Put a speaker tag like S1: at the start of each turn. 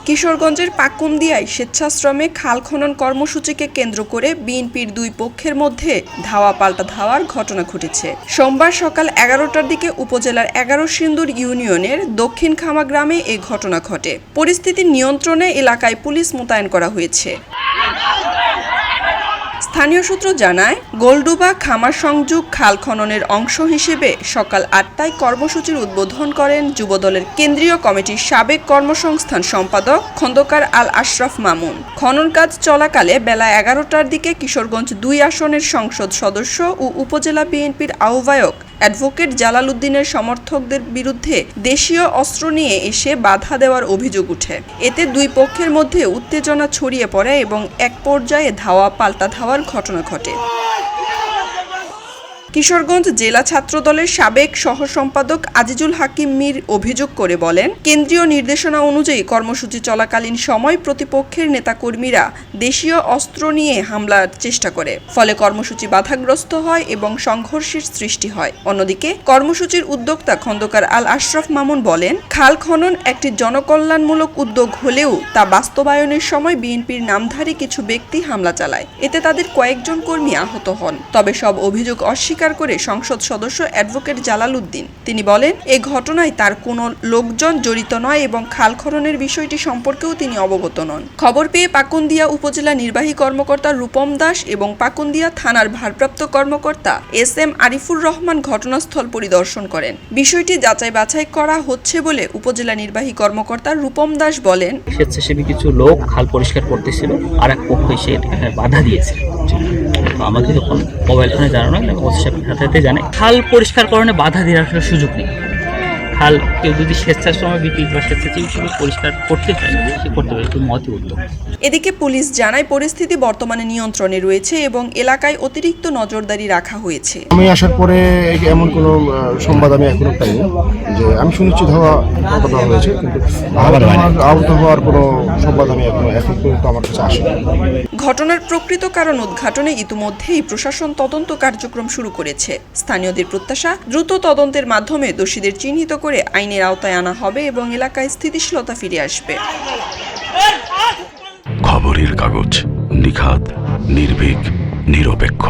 S1: কিশোরগঞ্জের পাকুন্দিয়ায় স্বেচ্ছাশ্রমে খাল খনন কর্মসূচিকে কেন্দ্র করে বিএনপির দুই পক্ষের মধ্যে ধাওয়া পাল্টা ধাওয়ার ঘটনা ঘটেছে। সোমবার সকাল 11টার দিকে উপজেলার 11 সিন্দুর ইউনিয়নের দক্ষিণ খামা গ্রামে এই ঘটনা ঘটে। পরিস্থিতি নিয়ন্ত্রণে এলাকায় পুলিশ মোতায়েন করা হয়েছে। স্থানীয় সূত্র জানায়, গোলডুবা খামার সংযোগ খাল খননের অংশ হিসেবে সকাল 8টায় কর্মসূচির উদ্বোধন করেন যুবদলের কেন্দ্রীয় কমিটির সাবেক কর্মসংস্থান সম্পাদক খন্দকার আল আশরাফ মামুন। খনন কাজ চলাকালে বেলা 11টার দিকে কিশোরগঞ্জ 2 আসনের সংসদ সদস্য ও উপজেলা বিএনপির আহ্বায়ক অ্যাডভোকেট জালাল উদ্দিনের সমর্থকদের বিরুদ্ধে দেশীয় অস্ত্র নিয়ে এসে বাধা দেওয়ার অভিযোগ উঠে। এতে দুই পক্ষের মধ্যে উত্তেজনা ছড়িয়ে পড়ে এবং এক পর্যায়ে ধাওয়া পাল্টা ধাওয়ার ঘটনা ঘটে। কিশোরগঞ্জ জেলা ছাত্রদলের সাবেক সহ সম্পাদক আজিজুল হাকিম মীর অভিযোগ করে বলেন, কেন্দ্রীয় নির্দেশনা অনুযায়ী কর্মসূচি চলাকালীন সময় প্রতিপক্ষের নেতাকর্মীরা দেশীয় অস্ত্র নিয়ে হামলার চেষ্টা করে, ফলে কর্মসূচি বাধাগ্রস্ত হয় এবং সংঘর্ষের সৃষ্টি হয়। অন্যদিকে কর্মসূচির উদ্যোক্তা খন্দকার আল আশরাফ মামুন বলেন, খাল খনন একটি জনকল্যাণমূলক উদ্যোগ হলেও তা বাস্তবায়নের সময় বিএনপির নামধারী কিছু ব্যক্তি হামলা চালায়। এতে তাদের কয়েকজন কর্মী আহত হন। তবে সব অভিযোগ অস্বীকার করে সংসদ সদস্য অ্যাডভোকেট জালাল উদ্দিন। তিনি বলেন, এই ঘটনায় তার কোনো লোকজন জড়িত নয় এবং খাল খননের বিষয়টি সম্পর্কেও তিনি অবগত নন। খবর পেয়ে পাকুন্দিয়া উপজেলা নির্বাহী কর্মকর্তা রূপম দাস এবং পাকুন্দিয়া থানার ভারপ্রাপ্ত কর্মকর্তা SM আরিফুর রহমান ঘটনাস্থল পরিদর্শন করেন। বিষয়টি যাচাই বাছাই করা হচ্ছে বলে উপজেলা নির্বাহী কর্মকর্তা রূপম দাস বলেন,
S2: স্বেচ্ছাসেবী কিছু লোক খাল পরিষ্কার করতেছিল, আর এক পক্ষ এসে এখানে বাধা দিয়েছে। আমাকে যখন মোবাইল ফোনে জানানো হয়, ওসি সাহেবের হাতে জানে খাল পরিষ্কারকরণে বাধা দেওয়ার আসলে সুযোগ নেই। খাল কেউ যদি স্বেচ্ছাশ্রমে ভিত্তিক বা স্বেচ্ছাসেবী হিসেবে পরিষ্কার করতে চায়, সে করতে পারে, একটু মতই উদ্যোগ।
S1: এদিকে পুলিশ জানায়, পরিস্থিতি বর্তমানে নিয়ন্ত্রণে রয়েছে এবং এলাকায় অতিরিক্ত নজরদারি রাখা হয়েছে।
S3: আমি আসার পরে এমন কোনো সংবাদ আমি এখনো পাইনি যে আমি শুনেছি ধাওয়া হয়েছে, কিন্তু আহত হওয়ার কোনো সংবাদ আমি এখন পর্যন্ত আমার কাছে আসেনি।
S1: ঘটনার প্রকৃত কারণ উদ্ঘাটনে ইতিমধ্যেই প্রশাসন তদন্ত কার্যক্রম শুরু করেছে। স্থানীয়দের প্রত্যাশা, দ্রুত তদন্তের মাধ্যমে দোষীদের চিহ্নিত করে আইনের আওতায় আনা হবে এবং এলাকায় স্থিতিশীলতা ফিরে আসবে।
S4: খবরের কাগজ, নিখাত, নির্ভীক, নিরপেক্ষ।